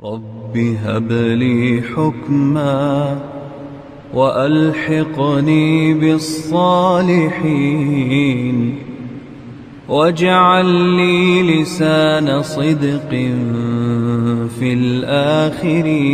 رب هب لي حكما وألحقني بالصالحين واجعل لي لسان صدق في الآخرين.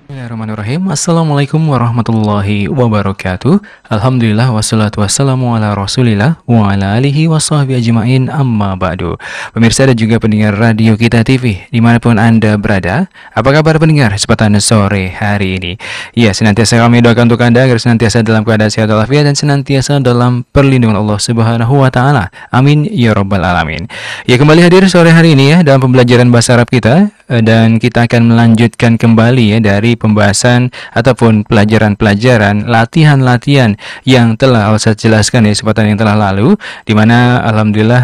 Bismillahirrahmanirrahim. Assalamualaikum warahmatullahi wabarakatuh. Alhamdulillah wassalatu wassalamu ala rasulillah wa ala alihi wa sahbihi ajma'in, amma ba'du. Pemirsa dan juga pendengar Radio Kita TV dimanapun Anda berada, apa kabar pendengar kesempatan sore hari ini? Ya, senantiasa kami doakan untuk Anda agar senantiasa dalam keadaan sehat walafiat dan senantiasa dalam perlindungan Allah Subhanahu wa taala. Amin ya rabbal alamin. Ya, kembali hadir sore hari ini ya dalam pembelajaran bahasa Arab kita, dan kita akan melanjutkan kembali ya dari pembahasan ataupun pelajaran-pelajaran latihan-latihan yang telah Ustaz jelaskan di kesempatan yang telah lalu, di mana alhamdulillah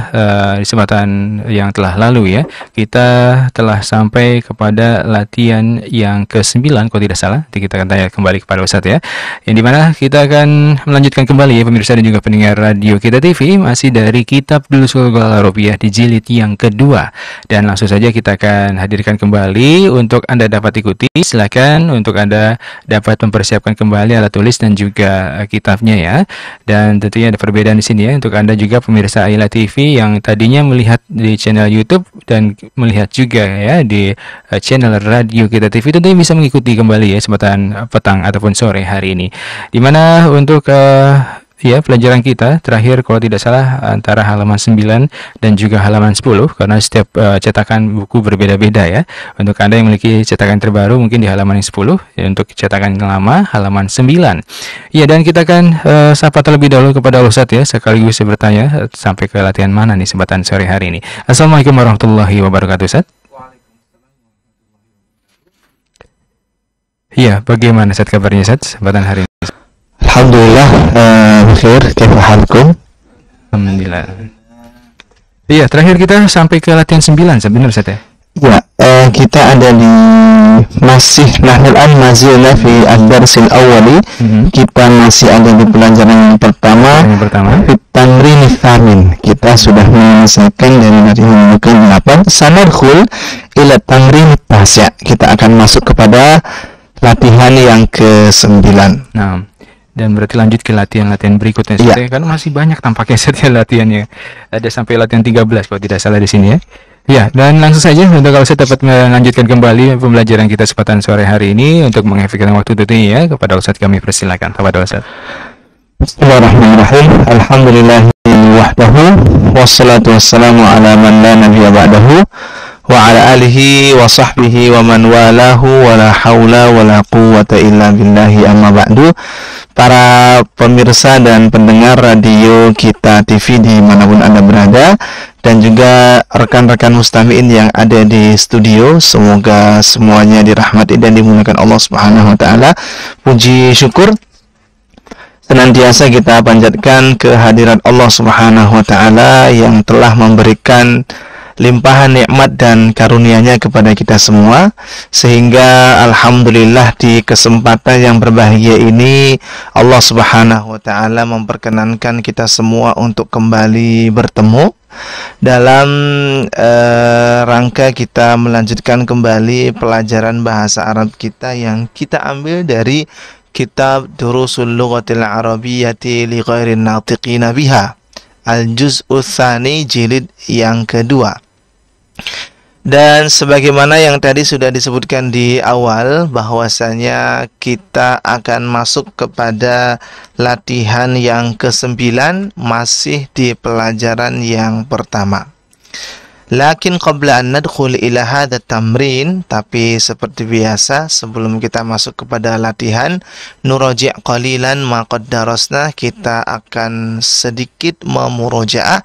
di kesempatan yang telah lalu ya kita telah sampai kepada latihan yang ke-9 kalau tidak salah. Nanti kita akan tanya kembali kepada Ustaz ya, yang dimana kita akan melanjutkan kembali ya pemirsa dan juga pendengar Radio Kita TV masih dari Kitab Durusul Arabiyah di jilid yang kedua, dan langsung saja kita akan hadirkan kembali untuk Anda dapat ikuti. Silakan untuk Anda dapat mempersiapkan kembali alat tulis dan juga kitabnya ya. Dan tentunya ada perbedaan di sini ya untuk Anda juga pemirsa Aila TV yang tadinya melihat di channel YouTube dan melihat juga ya di channel Radio Kita TV, tentunya bisa mengikuti kembali ya kesempatan petang ataupun sore hari ini. Dimana untuk ya, pelajaran kita terakhir kalau tidak salah antara halaman 9 dan juga halaman 10, karena setiap cetakan buku berbeda-beda ya. Untuk Anda yang memiliki cetakan terbaru mungkin di halaman yang 10, ya, untuk cetakan yang lama halaman 9. Ya, dan kita akan sapa terlebih dahulu kepada Ustaz ya, sekaligus saya bertanya sampai ke latihan mana nih kesempatan sore hari ini. Assalamualaikum warahmatullahi wabarakatuh Ustaz. Iya, bagaimana Ustaz kabarnya Ustaz kesempatan hari ini? Alhamdulillah, bikhair. Kaifa halkum? Alhamdulillah. Iya, terakhir kita sampai ke latihan 9, benar Ustaz ya? Ya, kita ada di masih nahnul an mazilna fi ad-darsil awwali. Kita masih ada di pelajaran yang pertama. Fit tamrin tsamin. Kita sudah menyelesaikan dari latihan ke-8. Sanadkhul ila tamrin tasya. Kita akan masuk kepada latihan yang ke-9. Nah, dan berarti lanjut ke latihan-latihan berikutnya ya. Karena masih banyak tampaknya setiap latihannya. Ada sampai latihan 13 kalau tidak salah di sini ya. Ya, dan langsung saja untuk kalau saya dapat melanjutkan kembali pembelajaran kita kesempatan sore hari ini untuk mengefektifkan waktu tentunya ya, kepada Ustaz kami persilakan. Kepada Ustaz. Bismillahirrahmanirrahim. Alhamdulillahi wahdahu wassalatu wassalamu ala man la nabiyya ba'dahu wa ala alihi wa sahbihi wa man walahu wa la haula wa la quwwata illa billahi, amma ba'du. Para pemirsa dan pendengar Radio Kita TV dimanapun Anda berada, dan juga rekan-rekan mustami'in yang ada di studio, semoga semuanya dirahmati dan dimuliakan Allah Subhanahu wa taala. Puji syukur senantiasa kita panjatkan kehadiran Allah Subhanahu wa taala yang telah memberikan limpahan nikmat dan karunia-Nya kepada kita semua, sehingga alhamdulillah di kesempatan yang berbahagia ini Allah Subhanahu wa taala memperkenankan kita semua untuk kembali bertemu dalam rangka kita melanjutkan kembali pelajaran bahasa Arab kita yang kita ambil dari Kitab Durusul Lughatil Arabiyyati li Ghairin Natiqina Biha, Al-Juz'u Tsani, jilid yang kedua. Dan sebagaimana yang tadi sudah disebutkan di awal, bahwasanya kita akan masuk kepada latihan yang ke-9 masih di pelajaran yang pertama. Lakin qabla an nadkhul ila hadha tamrin, tapi seperti biasa sebelum kita masuk kepada latihan, nuraji' qalilan ma qad darasna, kita akan sedikit memurojaah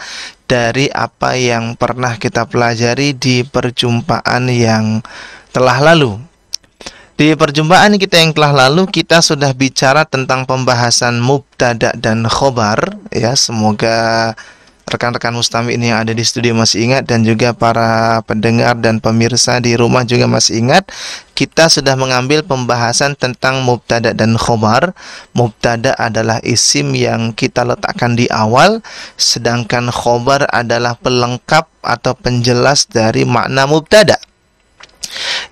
dari apa yang pernah kita pelajari di perjumpaan yang telah lalu. Di perjumpaan kita yang telah lalu, kita sudah bicara tentang pembahasan mubtada dan khobar ya. Semoga rekan-rekan mustami'in yang ada di studio masih ingat, dan juga para pendengar dan pemirsa di rumah juga masih ingat. Kita sudah mengambil pembahasan tentang mubtada dan khobar. Mubtada adalah isim yang kita letakkan di awal, sedangkan khobar adalah pelengkap atau penjelas dari makna mubtada.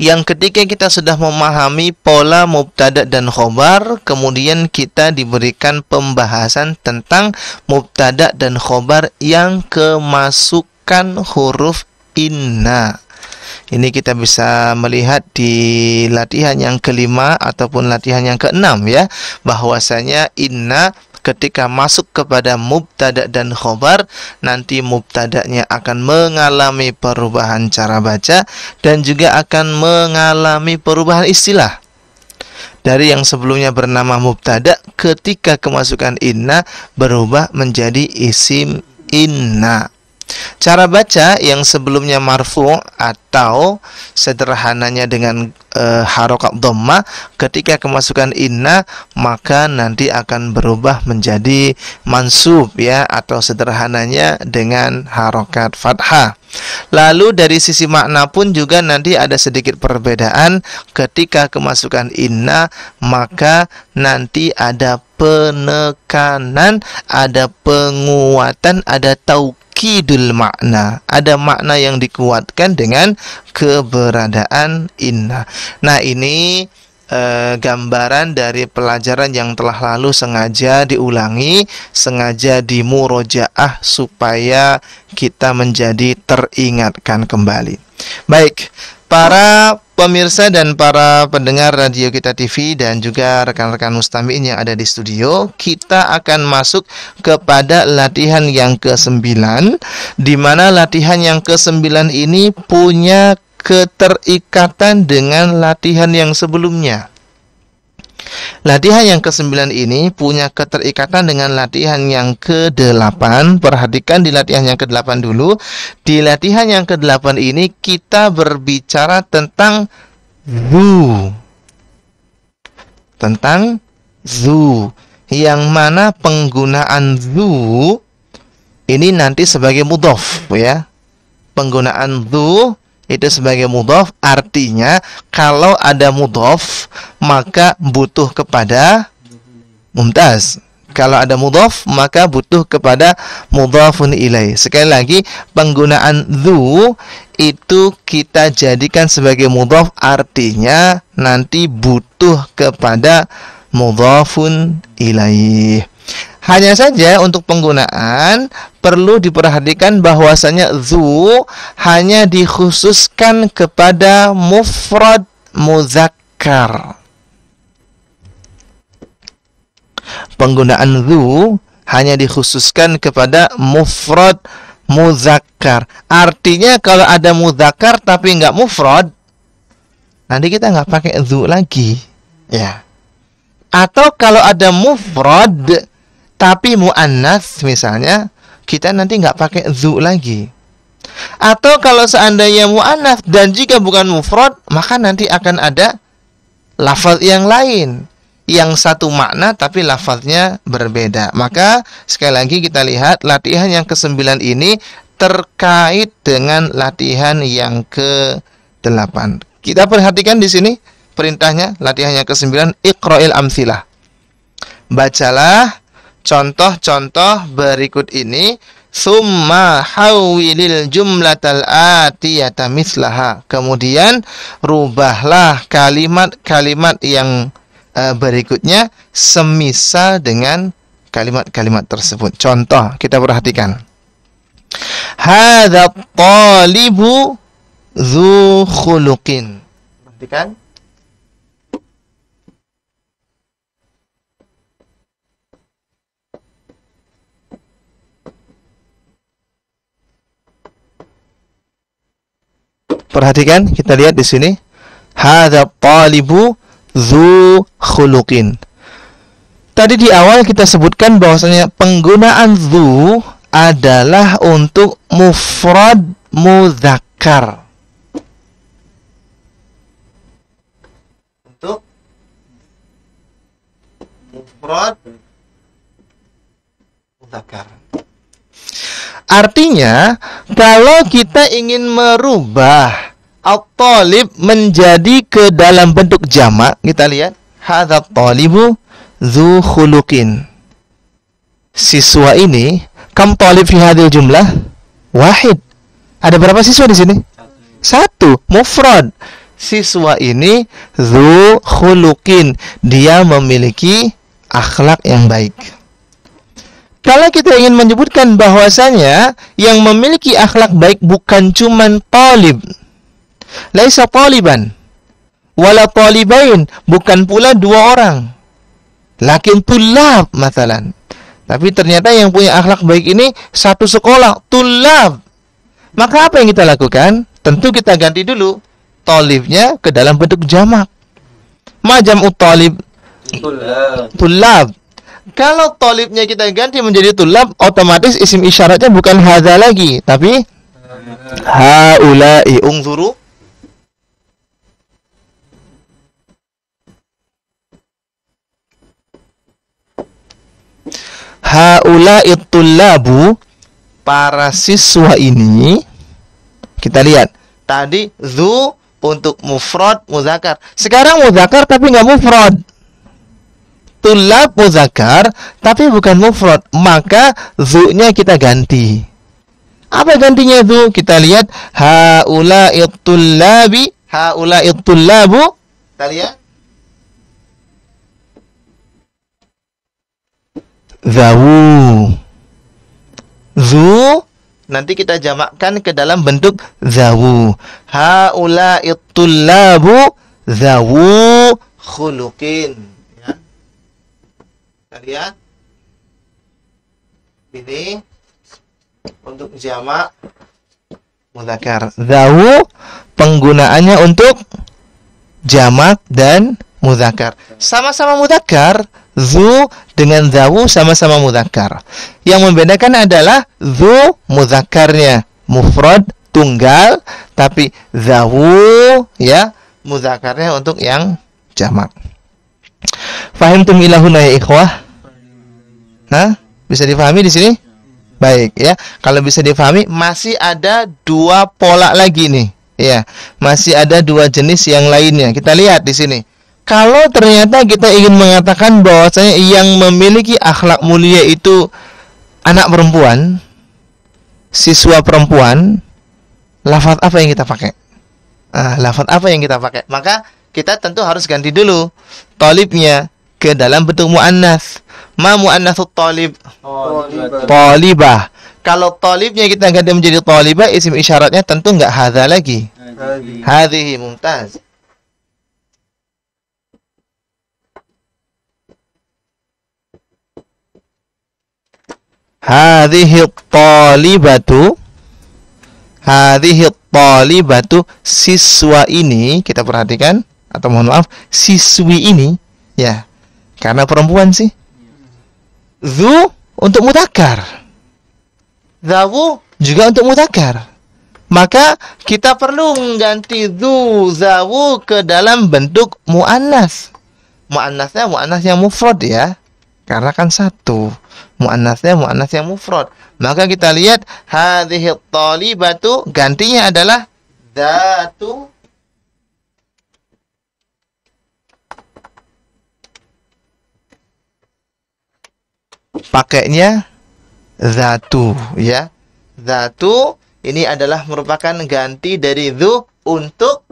Yang ketika kita sudah memahami pola mubtada dan khobar, kemudian kita diberikan pembahasan tentang mubtada dan khobar yang kemasukan huruf inna. Ini kita bisa melihat di latihan yang kelima ataupun latihan yang keenam ya, bahwasanya inna ketika masuk kepada mubtada dan khobar, nanti mubtadanya akan mengalami perubahan cara baca dan juga akan mengalami perubahan istilah. Dari yang sebelumnya bernama mubtada, ketika kemasukan inna berubah menjadi isim inna. Cara baca yang sebelumnya marfu' atau sederhananya dengan harokat dhammah, ketika kemasukan inna maka nanti akan berubah menjadi mansub ya, atau sederhananya dengan harokat fathah. Lalu dari sisi makna pun juga nanti ada sedikit perbedaan. Ketika kemasukan inna maka nanti ada penekanan, ada penguatan, ada taukidul makna. Ada makna yang dikuatkan dengan keberadaan inna. Nah, ini gambaran dari pelajaran yang telah lalu sengaja diulangi, sengaja dimurojaah supaya kita menjadi teringatkan kembali. Baik, para pemirsa dan para pendengar radio kita TV dan juga rekan-rekan mustami'in yang ada di studio, kita akan masuk kepada latihan yang ke-9, di mana latihan yang ke-9 ini punya keterikatan dengan latihan yang sebelumnya. Latihan yang ke-9 ini punya keterikatan dengan latihan yang ke-8. Perhatikan di latihan yang ke-8 dulu. Di latihan yang ke-8 ini kita berbicara tentang zu. Tentang zu, yang mana penggunaan zu ini nanti sebagai mudhaf ya. Penggunaan zu itu sebagai mudhaf, artinya kalau ada mudhaf maka butuh kepada mumtaz. Kalau ada mudhaf maka butuh kepada mudhafun ilaih. Sekali lagi, penggunaan dzu itu kita jadikan sebagai mudhaf, artinya nanti butuh kepada mudhafun ilaih. Hanya saja untuk penggunaan perlu diperhatikan bahwasanya dzu hanya dikhususkan kepada mufrad muzakkar. Penggunaan dzu hanya dikhususkan kepada mufrad muzakkar. Artinya kalau ada muzakkar tapi nggak mufrad, nanti kita nggak pakai dzu lagi, ya. Atau kalau ada mufrad tapi mu'annas misalnya, kita nanti nggak pakai dzu lagi. Atau kalau seandainya mu'annas dan jika bukan mufrad, maka nanti akan ada lafaz yang lain, yang satu makna tapi lafaznya berbeda. Maka sekali lagi kita lihat latihan yang ke-9 ini terkait dengan latihan yang ke-8. Kita perhatikan di sini perintahnya, latihan yang ke-9, iqra'il amtsilah. Bacalah contoh-contoh berikut ini. Summa hawilil jumlatal atiyata mislaha. Kemudian rubahlah kalimat-kalimat yang berikutnya semisal dengan kalimat-kalimat tersebut. Contoh, kita perhatikan. Hadza talibu dzu khuluqin. Perhatikan. Perhatikan, kita lihat di sini. Hadza talibu dzu khuluqin. Tadi di awal kita sebutkan bahwasanya penggunaan dzu adalah untuk mufrad muzakkar. Untuk mufrad muzakkar. Artinya, kalau kita ingin merubah at-talib menjadi ke dalam bentuk jamak, kita lihat hadza talibu dzu khuluqin. Siswa ini, kam talib fi hadhil jumlah? Wahid. Ada berapa siswa di sini? Satu, mufrad. siswa ini dzu khuluqin, dia memiliki akhlak yang baik. Kalau kita ingin menyebutkan bahwasanya yang memiliki akhlak baik bukan cuman talib, laisa taliban wala talibain, bukan pula dua orang, lakin tulab masalan. Tapi ternyata yang punya akhlak baik ini satu sekolah, tulab. Maka apa yang kita lakukan? Tentu kita ganti dulu talibnya ke dalam bentuk jamak. Ma jam'ut talib? Tulab. Kalau talibnya kita ganti menjadi tulab, otomatis isim isyaratnya bukan hadza lagi, tapi haula'i. Unzuru. Haula'i tullabu, para siswa ini. Kita lihat tadi dzu untuk mufrad muzakkar, sekarang muzakkar tapi nggak mufrad. Tullab muzakkar tapi bukan mufrad, maka dzu-nya kita ganti. Apa gantinya dzu? Kita lihat haula'i tullabi, haula'i tullabu. Kita lihat zawu. Dzu nanti kita jamakkan ke dalam bentuk zawu. Haula'i tullabu zawu khuluqin. Ya. Kita lihat. Ini untuk jamak mudzakkar. Zawu penggunaannya untuk jamak dan mudzakkar. Sama-sama mudzakkar. Dzu dengan zawu sama-sama mudzakkar. Yang membedakan adalah dzu mudzakkarnya mufrad tunggal, tapi zawu ya mudzakarnya untuk yang jamak. Fahimtum ilahuna ya ikhwah? Nah, bisa difahami di sini? Baik ya. Kalau bisa difahami, masih ada dua pola lagi nih. Ya, masih ada dua jenis yang lainnya. Kita lihat di sini. Kalau ternyata kita ingin mengatakan bahwasanya yang memiliki akhlak mulia itu anak perempuan, siswa perempuan, lafaz apa yang kita pakai? Lafaz apa yang kita pakai? Maka kita tentu harus ganti dulu talibnya ke dalam bentuk muannats. Ma muannatsut talib? Talibah. Kalau talibnya kita ganti menjadi talibah, isim isyaratnya tentu enggak hadza lagi. Hadhihi. Mumtaz. Hadhihi talibatu. Hadhihi talibatu, siswa ini, kita perhatikan, atau mohon maaf, siswi ini, ya, karena perempuan sih. Dzu untuk mudzakkar, zawu juga untuk mudzakkar. Maka kita perlu mengganti dzu zawu ke dalam bentuk muannats. Muannasnya muannats yang mufrad ya, karena kan satu. Muannasnya muannats yang mufrad. Maka kita lihat hadhihi talibatu, gantinya adalah dzatu pakainya zatu ya. Zatu ini adalah merupakan ganti dari dzu untuk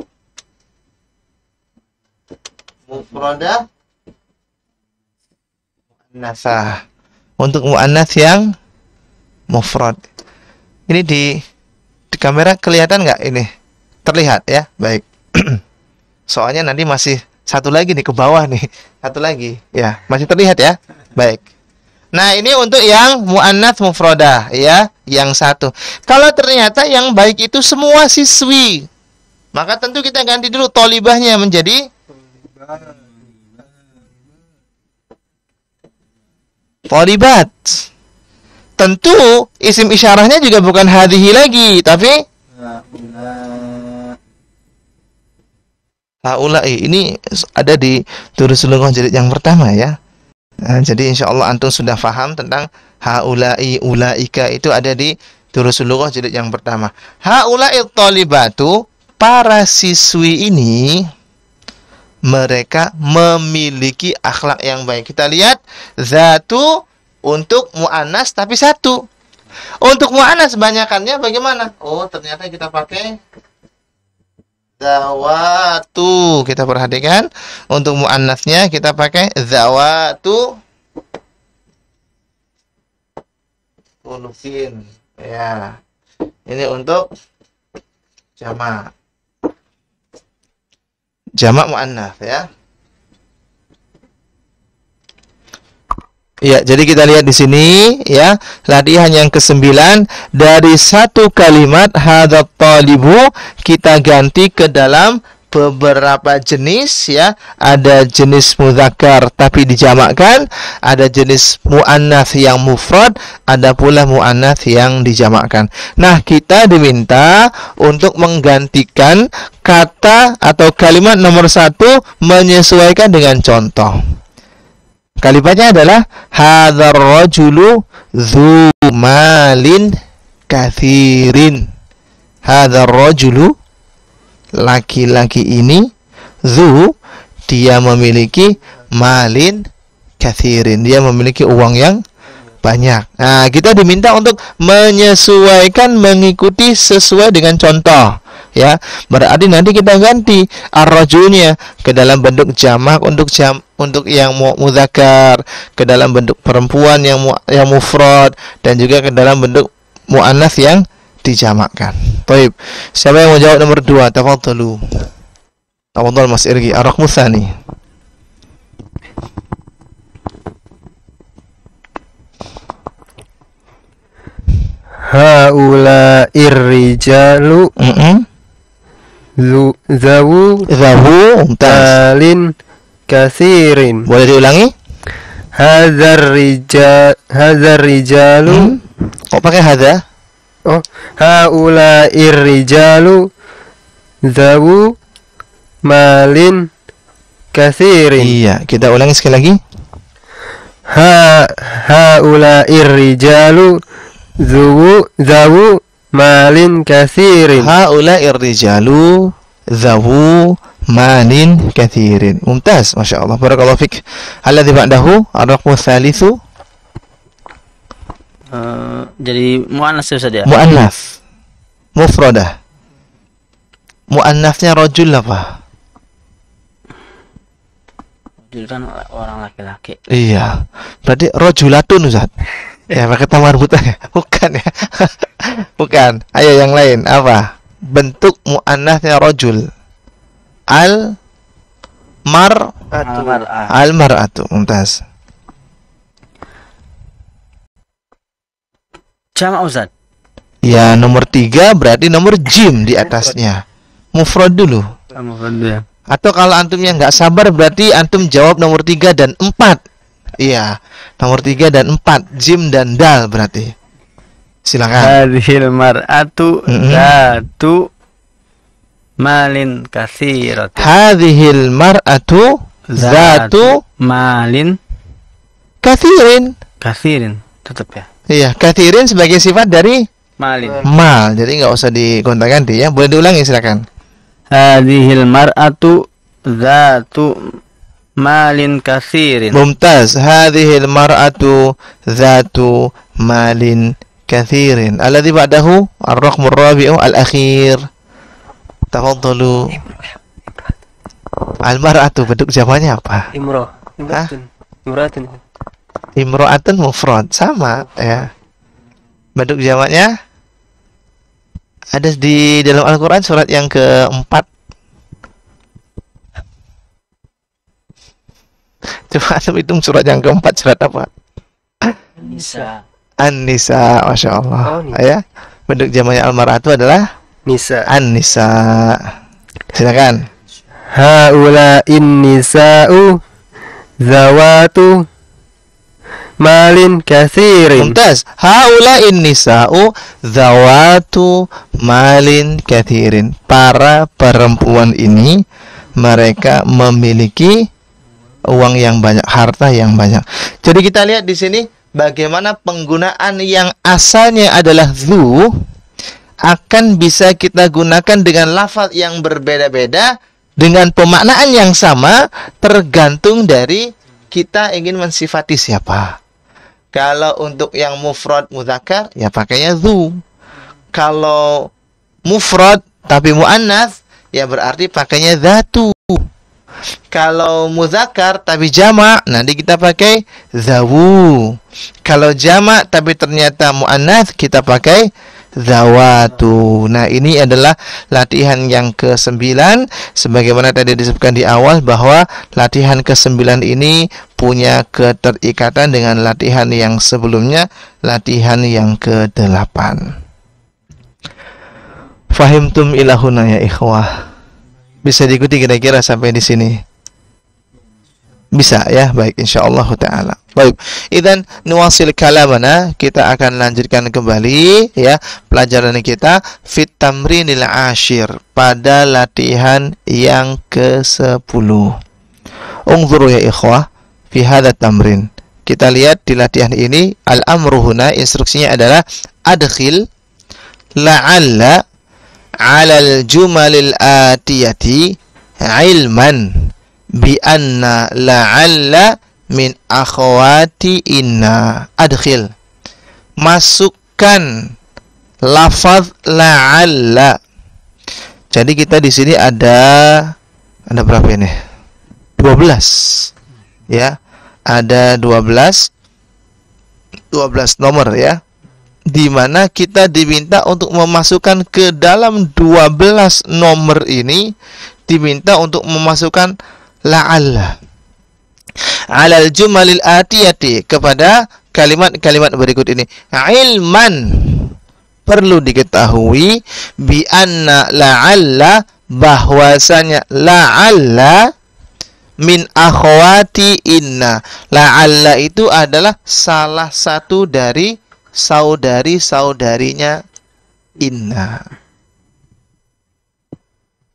mufradah muannasah. Untuk muannats yang mufrad. Ini di kamera kelihatan nggak ini? Terlihat ya? Baik. Soalnya nanti masih satu lagi nih ke bawah nih. Satu lagi. Ya, masih terlihat ya? Baik. Nah, ini untuk yang muannats mufradah ya, yang satu. Kalau ternyata yang baik itu semua siswi, maka tentu kita ganti dulu thalibahnya menjadi thalibat. Tentu isim isyarahnya juga bukan hadhihi lagi, tapi haula'i. Ini ada di Durusul Lughah jilid yang pertama ya. Nah, jadi insyaallah antum sudah paham tentang haula'i, ulaika, itu ada di Durusul Lughah jilid yang pertama. Haula'i thalibatu, para siswi ini mereka memiliki akhlak yang baik. Kita lihat zatu untuk muannas tapi satu. Untuk muannas banyakannya bagaimana? Oh, ternyata kita pakai Zawatu. Kita perhatikan untuk muannasnya kita pakai zawatu unufin. Ya. Ini untuk jamak. Jamak muannats ya. Ya, jadi kita lihat di sini ya, latihan yang ke-9 dari satu kalimat hadzal talibu kita ganti ke dalam beberapa jenis ya. Ada jenis mudzakkar tapi dijamakkan, ada jenis muannats yang mufrad, ada pula muannats yang dijamakkan. Nah, kita diminta untuk menggantikan kata atau kalimat nomor 1 menyesuaikan dengan contoh. Kalimatnya adalah hadzal rajulu dzu malin katsirin. Hadzal rajulu, laki-laki ini, dzu, dia memiliki, malin katsirin, dia memiliki uang yang banyak. Nah, kita diminta untuk menyesuaikan, mengikuti sesuai dengan contoh. Ya, berarti nanti kita ganti ar-rajulnya ke dalam bentuk jamak untuk yang mudzakkar, ke dalam bentuk perempuan yang mufrad, dan juga ke dalam bentuk muannats yang dijamakkan. Baik. Siapa yang mau jawab nomor 2? Tafadhalu. Tafadhal Mas Irgi, ar-raqmu tsani. Haula irrijalu zawu malin katsirin. Boleh diulangi? Hadzal rijalu. Kok pakai hadza? Oh, haula irrijalu zawu malin katsirin. Iya, kita ulangi sekali lagi. Haula irrijalu zawu malin katsirin. Haula irrijalu zawu malin katsirin. Mumtaz, Masya Allah. Barakallahu fik. Alladzi ba'dahu ar-raqmu tsalitsu. Jadi muannats Ustaz ya? Muannats. Mufradah. Muannatsnya rajul apa? Rajul kan orang laki-laki. Iya. Berarti rajulatun, Ustaz. Ya, pakai tamar buta ya? Bukan ya? Bukan. Ayo yang lain. Apa? Bentuk muannatsnya rajul. Al-mar'atu. Mumtaz. Jamak Ustaz. Ya, nomor 3 berarti nomor jim di atasnya. Mufrad dulu. Ya. Atau kalau antumnya nggak sabar berarti antum jawab nomor 3 dan 4. Iya, nomor 3 dan 4, jim dan dal berarti. Silakan. Hadhil mar'atu zatu malin katsirat. Hadhil mar'atu zatu malin katsirin. Tetap ya. Iya, katsirin sebagai sifat dari Malin. mal. Jadi nggak usah digonta-ganti ya. Boleh diulangi silakan. Hadhil mar'atu zatu malin katsirin. Mumtaz. Hadhil mar'atu zatu malin katsirin. Alladzi ba'dahu ar-raqmu ar-rabi'u al-akhir. Tafadhalu. Al-mar'atu bentuk jamaknya apa? Imra'atun. Imra'atun mufrad, sama ya. Bentuk jamaknya ada di dalam Al-Qur'an surat yang keempat. Coba antum hitung surat yang keempat, surat apa? Nisa. An-Nisa, Masya Allah. Oh, Nisa. Ya. Bentuk jamaknya al-mar'atu adalah Nisa. An-Nisa. Silakan. Haula nisa'u zawatu malin katsirin. Mumtaz. Haula nisa'u zawatu malin katsirin. Para perempuan ini mereka memiliki uang yang banyak, harta yang banyak. Jadi kita lihat di sini bagaimana penggunaan yang asalnya adalah zu akan bisa kita gunakan dengan lafaz yang berbeda-beda dengan pemaknaan yang sama tergantung dari kita ingin mensifati siapa. Kalau untuk yang mufrad mudzakkar ya pakainya zu. Kalau mufrad tapi muannats ya berarti pakainya dzatu. Kalau muzakkar tapi jamak, nanti kita pakai zawu. Kalau jamak tapi ternyata muannats, kita pakai zawatu. Nah, ini adalah latihan yang ke-9. Sebagaimana tadi disebutkan di awal bahwa latihan ke-9 ini punya keterikatan dengan latihan yang sebelumnya, latihan yang ke-8. Fahimtum ilahuna ya ikhwah? Bisa diikuti kira-kira sampai di sini? Bisa ya, baik insyaallah taala. Baik, idzan nuwasil kalamana, kita akan lanjutkan kembali ya pelajaran kita fit tamrinil ashir, pada latihan yang ke-10. Unzuru ya ikhwah fi hadha tamrin. Kita lihat di latihan ini, al-amru huna, instruksinya adalah adkhil la'alla 'alal jumalil atiyati ilman bi anna la'alla min akhwati inna. Adkhil, masukkan lafaz la'alla. Jadi kita di sini ada berapa ini? 12. Ya. Ada 12 nomor ya. Di mana kita diminta untuk memasukkan ke dalam 12 nomor ini, diminta untuk memasukkan la'alla alal jumalil atiyati, kepada kalimat-kalimat berikut ini. Ilman, perlu diketahui, bi anna la'alla, bahwasanya la'alla min akhwati inna. La'alla itu adalah salah satu dari saudari-saudarinya inna.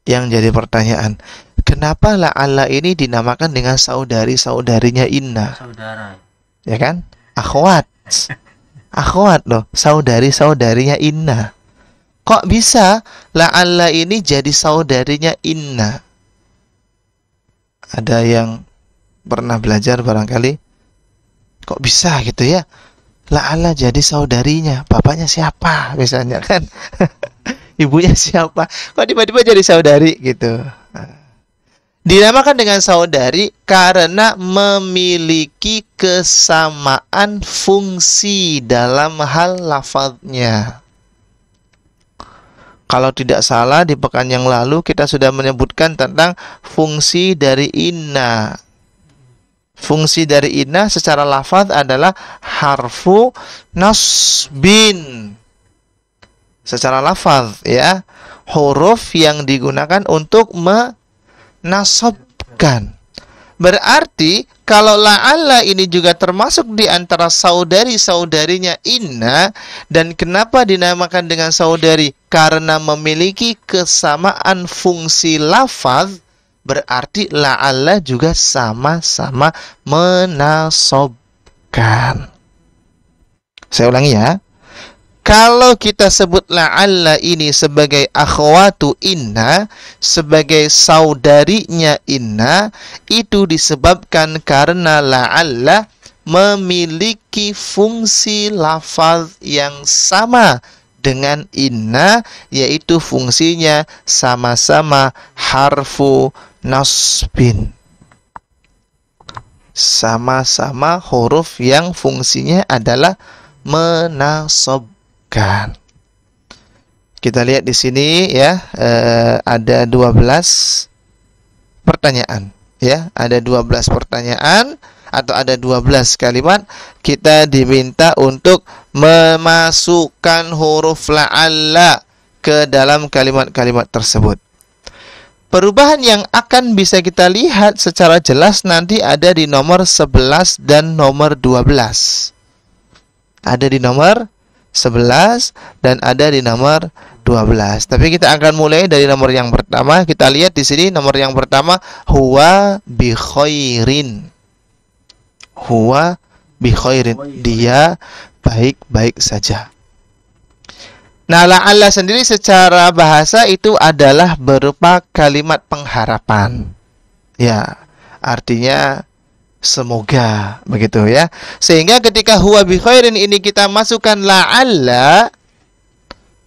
Yang jadi pertanyaan, kenapa la'alla ini dinamakan dengan saudari-saudarinya inna? Saudara. Ya kan? Akhwat. Akhwat loh, saudari-saudarinya inna. Kok bisa la'alla ini jadi saudarinya inna? Ada yang pernah belajar barangkali? Kok bisa gitu ya? La'alla jadi saudarinya, bapaknya siapa misalnya kan? Ibunya siapa? Kok tiba-tiba jadi saudari gitu? Dinamakan dengan saudari karena memiliki kesamaan fungsi dalam hal lafaznya. Kalau tidak salah, di pekan yang lalu kita sudah menyebutkan tentang fungsi dari inna. Fungsi dari inna secara lafaz adalah harfu nasbin. Secara lafaz ya, huruf yang digunakan untuk menasabkan. Berarti kalau la'alla ini juga termasuk di antara saudari-saudarinya inna. Dan kenapa dinamakan dengan saudari? Karena memiliki kesamaan fungsi lafaz. Berarti la'alla juga sama-sama menasabkan. Saya ulangi ya. Kalau kita sebut la'alla ini sebagai akhwatu inna, sebagai saudarinya inna, itu disebabkan karena la'alla memiliki fungsi lafaz yang sama dengan inna, yaitu fungsinya sama-sama harfu nasbin. Sama-sama huruf yang fungsinya adalah menasabkan. Kita lihat di sini ya, ada 12 pertanyaan ya, ada 12 pertanyaan atau ada 12 kalimat. Kita diminta untuk memasukkan huruf la'alla ke dalam kalimat-kalimat tersebut. Perubahan yang akan bisa kita lihat secara jelas nanti ada di nomor 11 dan nomor 12. Ada di nomor 11 dan ada di nomor 12. Tapi kita akan mulai dari nomor yang pertama. Kita lihat di sini nomor yang pertama, huwa bi khairin. Huwa bi khairin. Dia baik-baik saja. Nah, la'alla sendiri secara bahasa itu adalah berupa kalimat pengharapan. Ya, artinya semoga, begitu ya. Sehingga ketika huwa bi khairin ini kita masukkan la'alla,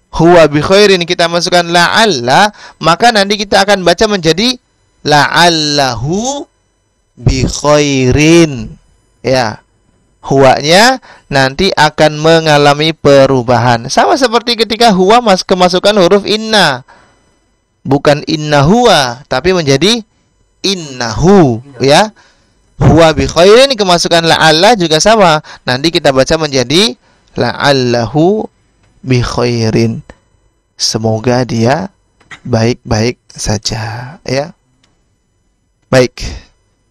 huwa bi khairin kita masukkan la'alla, maka nanti kita akan baca menjadi la'allahu bi khairin. Ya. Huwanya nanti akan mengalami perubahan. Sama seperti ketika huwa kemasukan huruf inna. Bukan inna huwa, tapi menjadi innahu, ya. Huwa bi khairin kemasukan la'alla juga sama. Nanti kita baca menjadi la'allahu bi khairin. Semoga dia baik-baik saja, ya. Baik.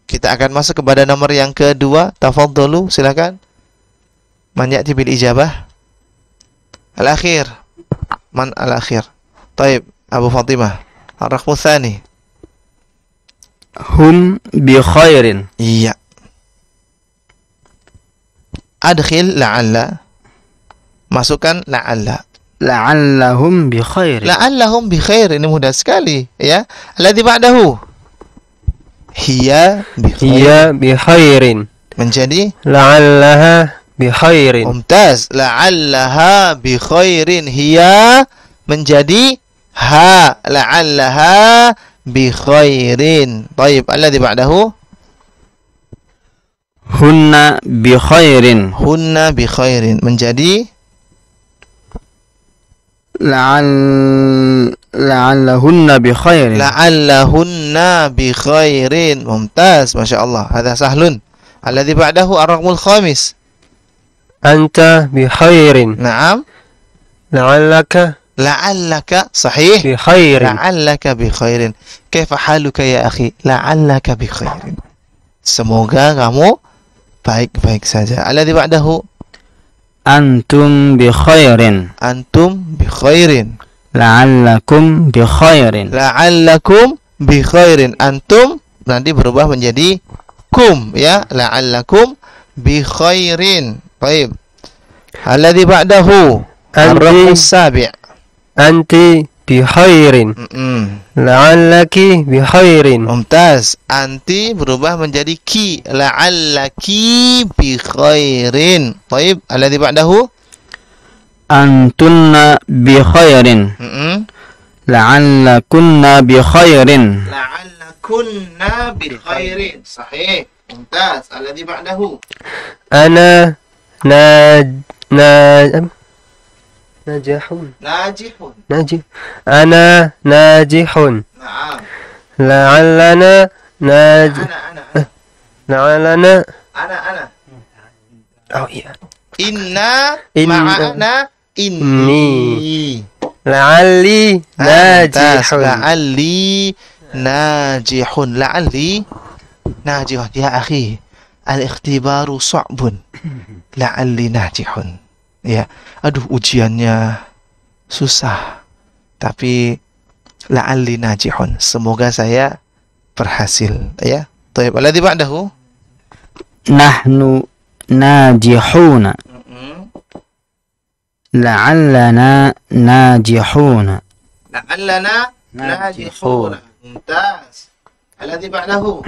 Kita akan masuk kepada nomor yang kedua. Tafadhalu, silakan. Man ya'ti bil ijabah? Al-akhir. Man al-akhir? Taib, Abu Fatimah. Ar-raqmu tsani. Hum bi khairin. Iya. Adkhil la'alla. Masukkan la'alla. La'allahum bi khairin. La'allahum bi khair. Ini mudah sekali, ya. Alladzi ba'dahu. Hiya bi khair. Hiya bi khairin. Menjadi La'allaha bi khairin. mumtaz. La'allaha bi khairin. Hiya menjadi ha. La'allaha bi khairin. Baik, alladzi ba'dahu. Hunna bi khairin. Hunna bi khairin. Menjadi La'allahunna bi khairin. la'allahunna bi khairin. Mumtaz, Masya Allah. Hadha sahlun. Alladzi ba'dahu ar-raqmul khamis. Anta bi khairin. Naam. La'allaka La'allaka sahih. bi khairin. La'allaka bi khairin. Kaifa haluka ya akhi? La'allaka bi khairin. Semoga kamu baik-baik saja. Alladzi ba'dahu Antum bi khairin. antum bi khairin. La'allakum bi khairin. La'allakum bi khairin. Antum nanti berubah menjadi kum, ya. La'allakum bi khairin. Baik. Alladzi ba'dahu ar-raqmus sabi'. Anti bi khairin. La'allaki bi khairin. Mumtaz. Anti berubah menjadi ki. La'allaki bi khairin. Baik. Alladzi ba'dahu Antunna bi khairin. La'allakunna bi khairin. la'allakunna bi khairin. Sahih. Mumtaz. Alladzi ba'dahu Ana najihun. najihun. Ana najihun. Naam. La'allana Ana. La'allana. Oh iya. Inna Inna. ma'ana inni. La'alli najihun. La'alli najihun. La'alli najihun. Ya akhi, al-ikhtibaru sa'bun. La'alli najihun. Ya, aduh ujiannya susah. Tapi la'alli najihun. Semoga saya berhasil, ya. Thayyib. Alladzi ba'dahu Nahnu najihuna. La'allana najihuna. la'allana najihun. Mumtaz. Alladzi ba'dahu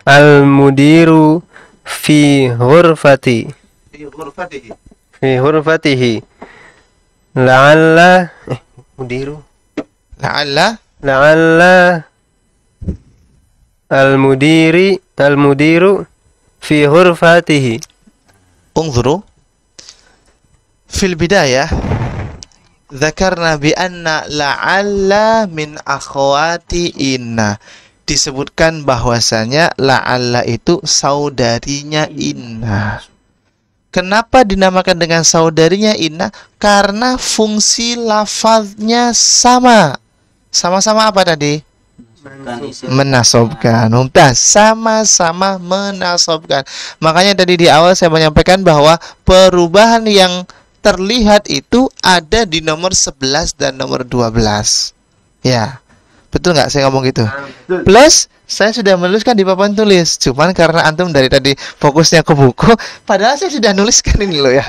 Al-mudiru fi ghurfati. fi ghurfatihi. Fi ghurfatihi. La'alla mudiru. La'alla La'alla al-mudiru fi ghurfatihi. انظروا في البداية ذكرنا بأن لعل من أخوات إن. Disebutkan bahwasanya la'alla itu saudarinya inna. Kenapa dinamakan dengan saudarinya inna? Karena fungsi lafaznya sama. Sama-sama apa tadi? Menasobkan. Mumtaz. Sama-sama menasobkan. Makanya tadi di awal saya menyampaikan bahwa perubahan yang terlihat itu ada di nomor 11 dan nomor 12. Ya. Betul nggak saya ngomong gitu? Plus saya sudah menuliskan di papan tulis. Cuman karena antum dari tadi fokusnya ke buku, padahal saya sudah nuliskan ini loh ya.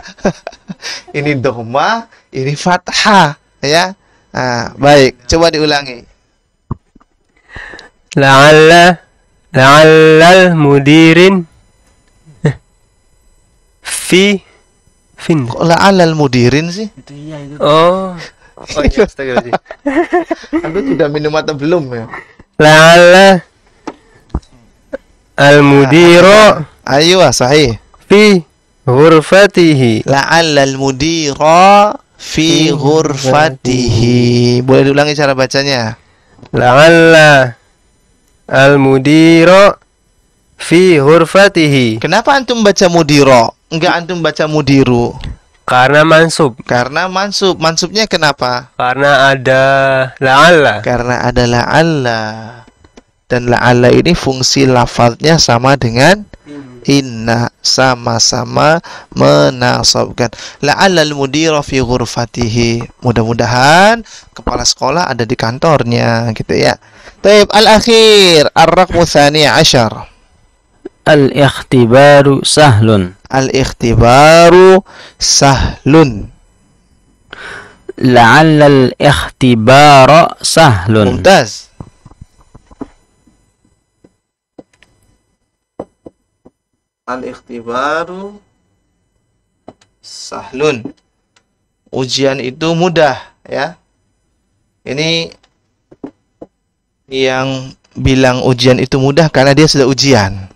Ini dhamma, ini fathah, ya. Nah, baik, coba diulangi. La'allal mudirin fin. Kok la'allal mudirin sih? Oh. Oh iya, astagfirullahaladzim. Anda sudah minum atau belum ya? La'alla al-mudiru Ayo, sahih. fi ghurfatihi. La'allal mudira fi ghurfatihi. Boleh diulangi cara bacanya? La'alla al-mudiru fi ghurfatihi. Kenapa antum baca mudiro? Enggak antum baca mudiru? Karena mansub. Karena mansub. Mansubnya kenapa? Karena ada la'alla. Karena ada la'alla. Dan la'alla ini fungsi lafadznya sama dengan inna, sama-sama menasabkan. La'allal mudira fi ghurfatihi. Mudah-mudahan kepala sekolah ada di kantornya gitu ya. Taib al-akhir ar-raqmu tsani asyar. Al-ikhtibaru sahlun. Al-ikhtibaru sahlun. La'alla al-ikhtibara sahlun. Mumtaz. Al-ikhtibaru sahlun. Ujian itu mudah ya. Ini yang bilang ujian itu mudah karena dia sudah ujian.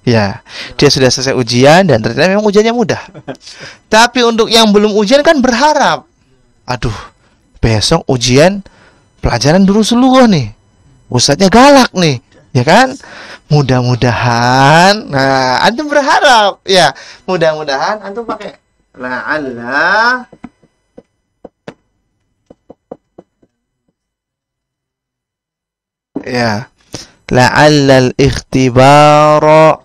Ya, dia sudah selesai ujian dan ternyata memang ujiannya mudah. Tapi untuk yang belum ujian kan berharap, aduh, besok ujian pelajaran dulu seluruh nih. Ustadznya galak nih, ya kan? Mudah-mudahan, nah, antum berharap, ya, mudah-mudahan antum pakai la'alla ya, la'allal ikhtibara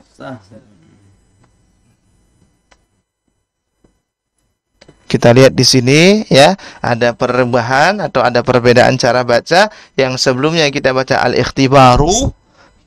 kita lihat di sini ya, ada perubahan atau ada perbedaan cara baca. Yang sebelumnya kita baca al-ikhtibaru,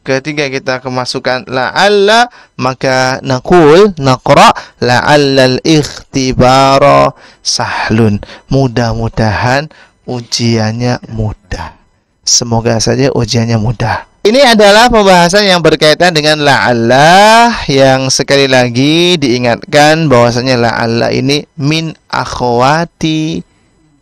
ketika kita kemasukan la'alla maka naqra la'allal ikhtibara sahlun. Mudah-mudahan ujiannya mudah. Semoga saja ujiannya mudah. Ini adalah pembahasan yang berkaitan dengan la'alla, yang sekali lagi diingatkan bahwasanya la'alla ini min akhwati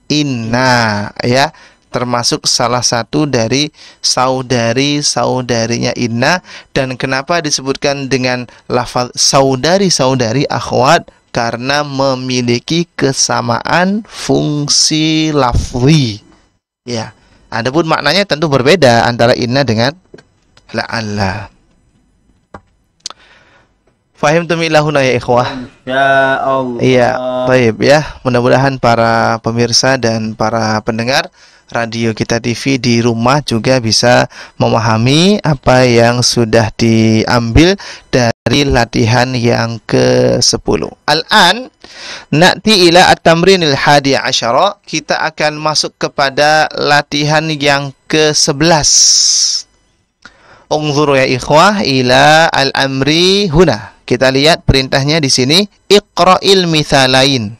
inna ya, termasuk salah satu dari saudari-saudarinya inna. Dan kenapa disebutkan dengan lafaz saudari-saudari akhwat? Karena memiliki kesamaan fungsi lafzi ya. Adapun maknanya tentu berbeda antara inna dengan la'alla. Fahim tumilahuna ya ikhwah. Ya Allah. Iya, baik ya. Mudah-mudahan para pemirsa dan para pendengar radio kita TV di rumah juga bisa memahami apa yang sudah diambil dari latihan yang ke-10. Al-an na'ti ila at-tamrinil hadi asyara. Kita akan masuk kepada latihan yang ke-11. Unzuru ya ikhwah ila al-amri huna. Kita lihat perintahnya di sini, iqra'il mithalain.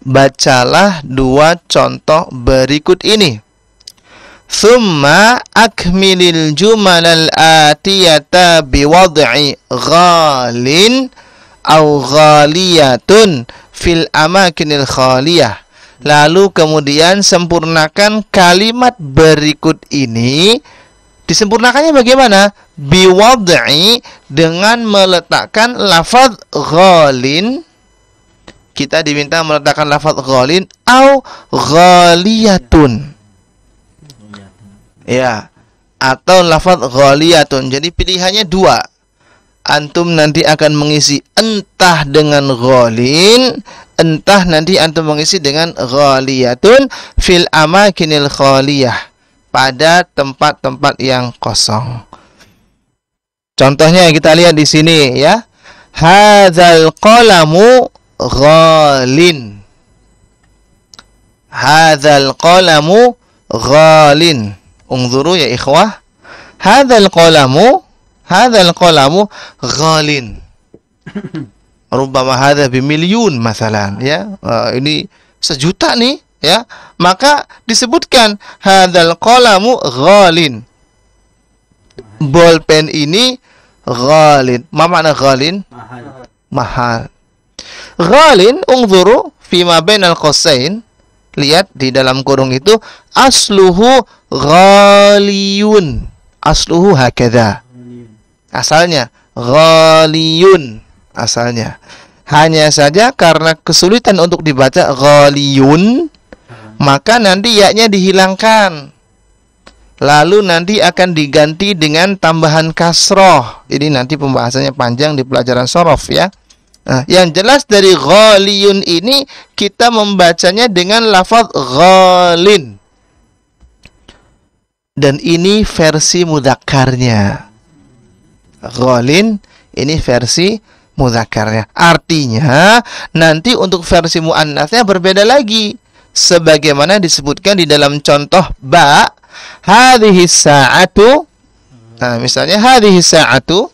Bacalah dua contoh berikut ini. Thumma akmilil jumalal atiyata biwad'i ghalin aw ghaliyatun fil amakinil khaliyah. Lalu kemudian sempurnakan kalimat berikut ini. Disempurnakannya bagaimana? Biwad'i, dengan meletakkan lafaz ghalin. Kita diminta meletakkan lafaz ghalin au ghaliyatun. Ya, atau lafaz ghaliyatun. Jadi pilihannya dua. Antum nanti akan mengisi entah dengan ghalin, entah nanti antum mengisi dengan ghaliyatun fil amakinil khaliyah, pada tempat-tempat yang kosong. Contohnya kita lihat di sini ya. Hadzal qalamu ghalin. Hadzal qalamu ghalin. Unzuru ya ikhwah. Hadzal qalamu ghalin. Rubbama hadza bimilyun masalan ya. Ini 1 juta nih ya. Maka disebutkan hadzal qalamu ghalin. Bolpen ini ghalin. Ma makna ghalin? Mahal. Ghalin, unzuru fima bainal qausain. Lihat di dalam kurung itu, asluhu ghaliyun. Asluhu hakadha. Asalnya ghaliyun. Asalnya. Hanya saja karena kesulitan untuk dibaca ghaliyun, maka nanti ya-nya dihilangkan. Lalu nanti akan diganti dengan tambahan kasroh. Ini nanti pembahasannya panjang di pelajaran shorof ya. Nah, yang jelas dari ghaliyun ini kita membacanya dengan lafaz ghalin. Dan ini versi mudzakarnya. Ghalin ini versi mudzakarnya. Artinya nanti untuk versi muannasnya berbeda lagi. Sebagaimana disebutkan di dalam contoh ba, hadhihi sa'atu. Nah, misalnya hadhihi sa'atu,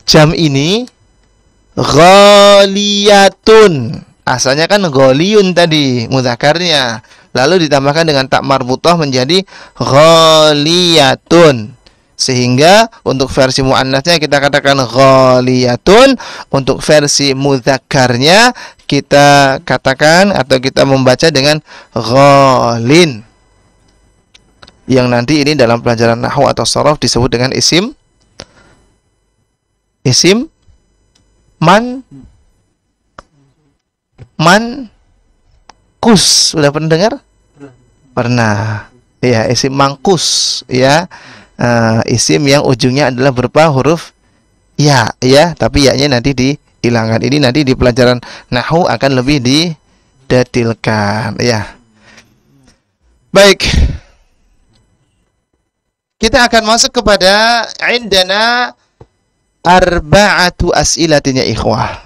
jam ini ghaliyatun. Asalnya kan ghaliyun tadi mudzakarnya. Lalu ditambahkan dengan tak marbutah menjadi ghaliyatun. Sehingga untuk versi muannasnya kita katakan ghaliyatun, untuk versi mudzakarnya kita katakan atau kita membaca dengan ghalin. Yang nanti ini dalam pelajaran nahwu atau shorof disebut dengan isim mankus. Sudah pernah dengar? Pernah. Ya, isim mangkus ya. Isim yang ujungnya adalah berupa huruf ya, tapi ya-nya nanti dihilangkan. Ini nanti di pelajaran nahwu akan lebih didetilkan ya. Baik. Kita akan masuk kepada indana arba'atu as'ilatin ya ikhwah.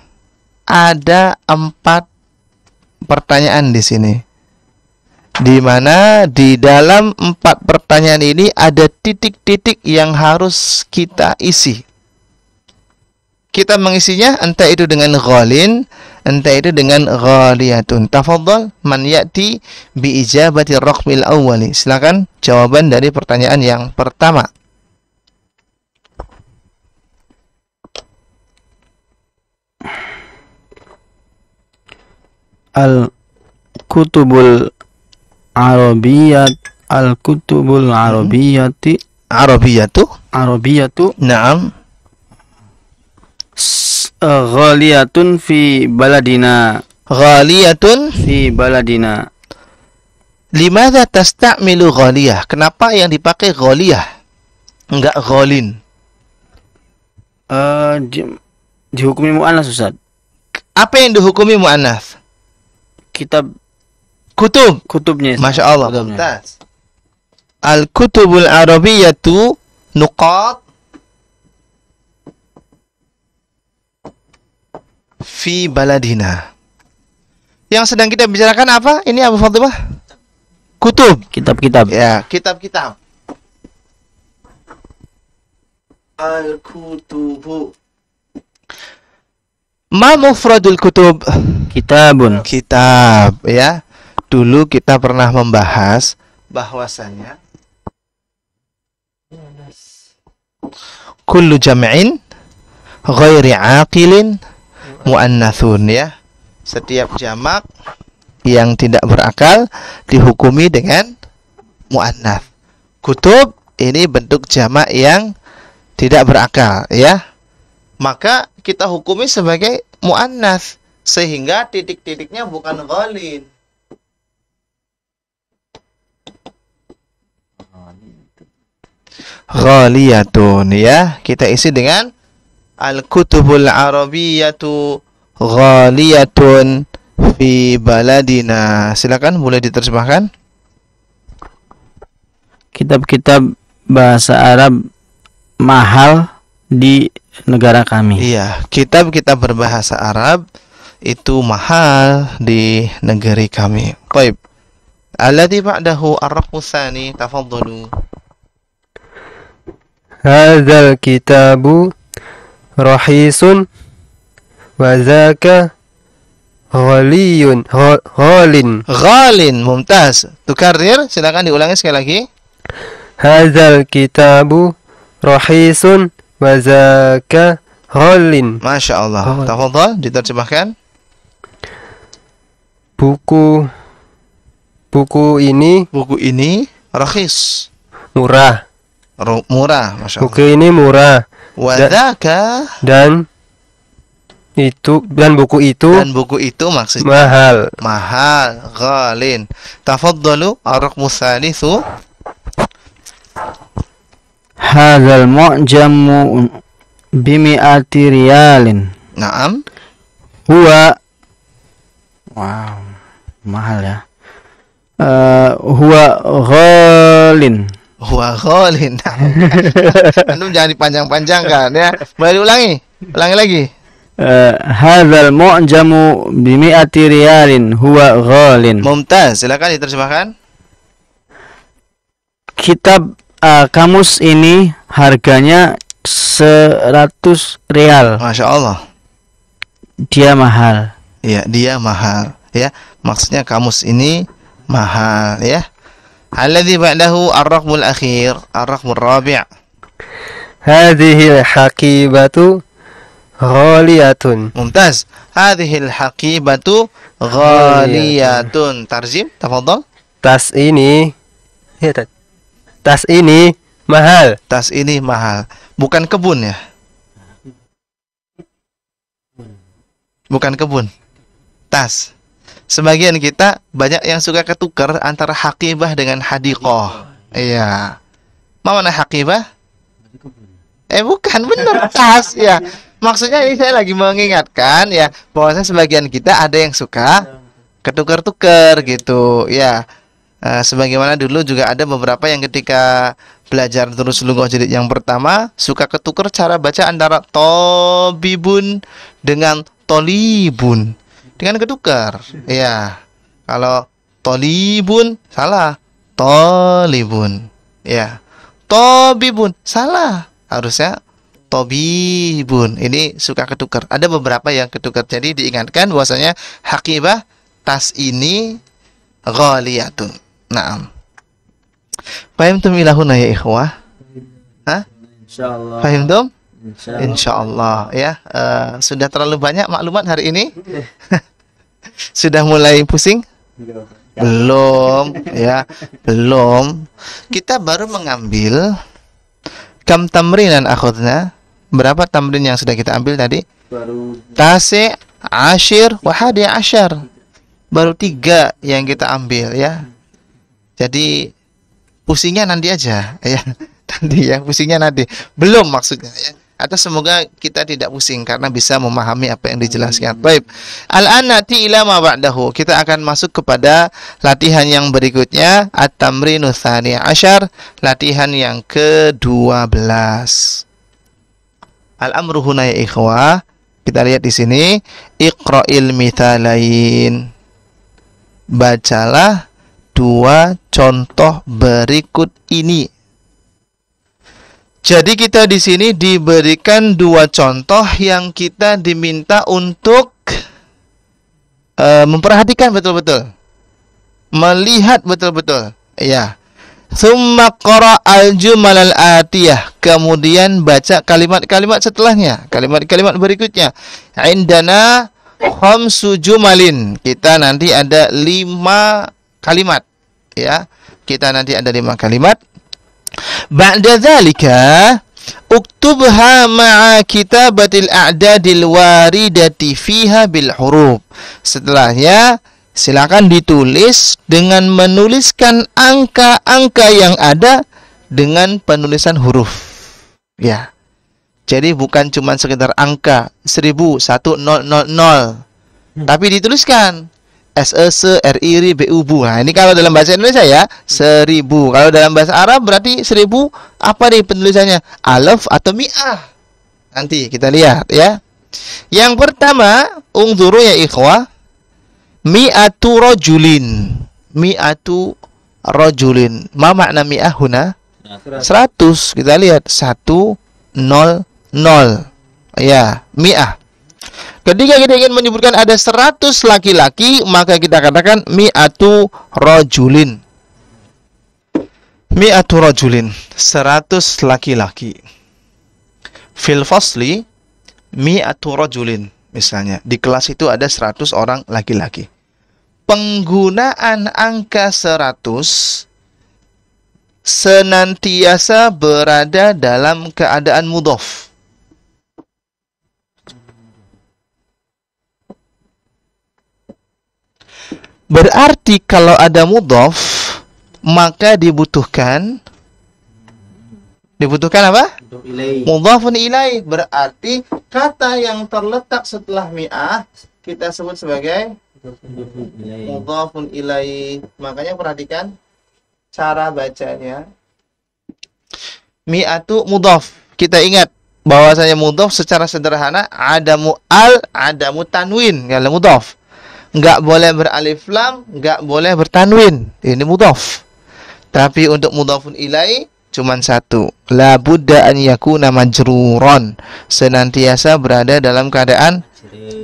Ada 4 pertanyaan di sini. Di mana di dalam 4 pertanyaan ini ada titik-titik yang harus kita isi. Kita mengisinya entah itu dengan ghalin, entah itu dengan ghaliyatun. Tafadhal man ya'ti bi ijabati raqmil awwali. Silakan jawaban dari pertanyaan yang pertama. Al-kutubul Arabiyati Arabiyatu Naam. Ghaliyatun fi baladina. Limadha tasta'milu ghaliyah? Kenapa yang dipakai ghaliyah enggak ghalin? Dihukumi mu'annas Ustaz. Apa yang dihukumi mu'annas? Kutubnya. Masya Allah. Mumtaz. Al-kutubul arabiyatu nuqat fi baladina. Yang sedang kita bicarakan apa? Ini Abu Fatimah? Kutub. Kitab-kitab. Ya, kitab-kitab. Al-kutubu. Ma mufradul kutub? Kitabun. Kitab, ya. Dulu kita pernah membahas bahwasanya kullu jam'in ghairi aqilin muannathun, ya. Setiap jamak yang tidak berakal dihukumi dengan muannats. Kutub ini bentuk jamak yang tidak berakal, ya. Maka kita hukumi sebagai muannats sehingga titik-titiknya bukan ghalin. Ghaliyatun, ya. Kita isi dengan al-kutubul arabiyatu ghaliyatun fi baladina. Silakan boleh diterjemahkan. Kitab-kitab bahasa Arab mahal di negara kami. Iya, kitab-kitab berbahasa Arab itu mahal di negeri kami. Baik. Alladhi ba'dahu ar-raqmu tsani, tafadhalu. Hadzal kitabu rahisun wa zaka ghaliyun ghalin. Mumtaz. Tukarrir, silakan diulangi sekali lagi. Hadzal kitabu rahisun wa zaka ghalin. Masya Allah. Tafadhal diterjemahkan. Buku ini Buku ini rakhis. murah. Murah, Masya Allah. Buku ini murah. Wadaka, Dan buku itu dan buku itu maksudnya mahal. mahal, ghalin. Tafaddalu ar-raqmu tsalitsu. Hadzal mu'jamu bimi'ati riyalin. Naam. Huwa, wow, mahal ya. Huwa ghalin. Huwa ghalin. Antum jangan dipanjang-panjangkan ya. Boleh diulangi? Ulangi lagi. Hadzal mu'jamu bimi'ati riyalin huwa ghalin. Mumtaz, silakan diterjemahkan. Kitab kamus ini harganya 100 rial. Masya Allah. Dia mahal. Ya, dia mahal ya. Maksudnya kamus ini mahal ya. Alladzi ba'dahu ar-raqmul akhir, ar-raqmul rabi'. Hadhil haqibatu ghaliyatun. Mumtaz. Hadhil haqibatu ghaliyatun. Tarjim, tafadhal. Tas ini tas ini mahal. Tas ini mahal. Bukan kebun ya. Bukan kebun. Tas. Sebagian kita banyak yang suka ketukar antara haqibah dengan hadiqah. Iya. Mana haqibah? Bukan, benar, tas ya. Maksudnya ini saya lagi mengingatkan ya, bahwasanya sebagian kita ada yang suka ketukar-tukar gitu ya. Sebagaimana dulu juga ada beberapa yang ketika belajar terus lughah jilid yang pertama suka ketukar cara baca antara tobibun dengan tolibun, dengan ketukar ya. Kalau tolibun salah, tolibun ya. Tobibun salah, harusnya tobibun. Ini suka ketukar. Ada beberapa yang ketukar. Jadi diingatkan bahwasanya haqibah tas ini ghaliyatun. Naam. Fahimtum ilahuna ya ikhwah? Hah? Insyaallah. Fahimtum? Insyaallah ya. Sudah terlalu banyak maklumat hari ini? Sudah mulai pusing? Belum ya. Belum. Kita baru mengambil kam tamrinan akhudna. Berapa tamrin yang sudah kita ambil tadi? Tasi, ashir, wahadi ashar. Baru 3 yang kita ambil ya. Jadi pusingnya nanti aja ya. Nanti ya, pusingnya nanti. Belum maksudnya ya. Atau semoga kita tidak pusing karena bisa memahami apa yang dijelaskan. Baik. Al-an nati ila ma ba'dahu. Kita akan masuk kepada latihan yang berikutnya, at-tamrinu tsani asyar, latihan yang ke-12. Al-amru huna ya ikhwah. Kita lihat di sini, iqra'il mithalain. Bacalah 2 contoh berikut ini. Jadi kita di sini diberikan 2 contoh yang kita diminta untuk memperhatikan betul-betul, melihat betul-betul. Ya. Tsumma qara al-jumal al-atiyah. Kemudian baca kalimat-kalimat setelahnya, kalimat-kalimat berikutnya. Indana khamsu jumalin. Kita nanti ada 5 kalimat. Ya. Kita nanti ada 5 kalimat. Ba'da dzalika uktubha ma'a kitabatil a'dadil waridati fiha bil huruf. Setelahnya silakan ditulis dengan menuliskan angka-angka yang ada dengan penulisan huruf. Ya. Jadi bukan cuma sekedar angka 1000, 1000, tapi dituliskan SES, RI, BUBU. Nah, ini kalau dalam bahasa Indonesia ya 1000. Kalau dalam bahasa Arab berarti 1000 apa nih penulisannya? Alaf atau mi'ah? Nanti kita lihat ya. Yang pertama, ungzuru ya ikhwah. Mi'atu rajulin. Mi'atu rajulin. Ma makna mi'ah huna? 100. Kita lihat 100. Ya, mi'ah. Ketika kita ingin menyebutkan ada 100 laki-laki, maka kita katakan mi'atu rajulin. Mi'atu rajulin, 100 laki-laki. Fil fasli mi'atu rajulin. Misalnya, di kelas itu ada 100 orang laki-laki. penggunaan angka 100 senantiasa berada dalam keadaan mudhaf. Berarti kalau ada mudhaf, maka dibutuhkan apa? Mudhafun ilaih. Berarti kata yang terletak setelah mi'ah kita sebut sebagai mudhafun ilaih. Makanya perhatikan cara bacanya. Mi'atu mudhaf. Kita ingat bahwasanya mudhaf secara sederhana adamu adamu tanwin, kalau mudhaf. Enggak boleh beralif lam, enggak boleh bertanwin. Ini mudhaf. Tapi untuk mudhafun ilaih cuman satu. La budda an yakuna majruron. Senantiasa berada dalam keadaan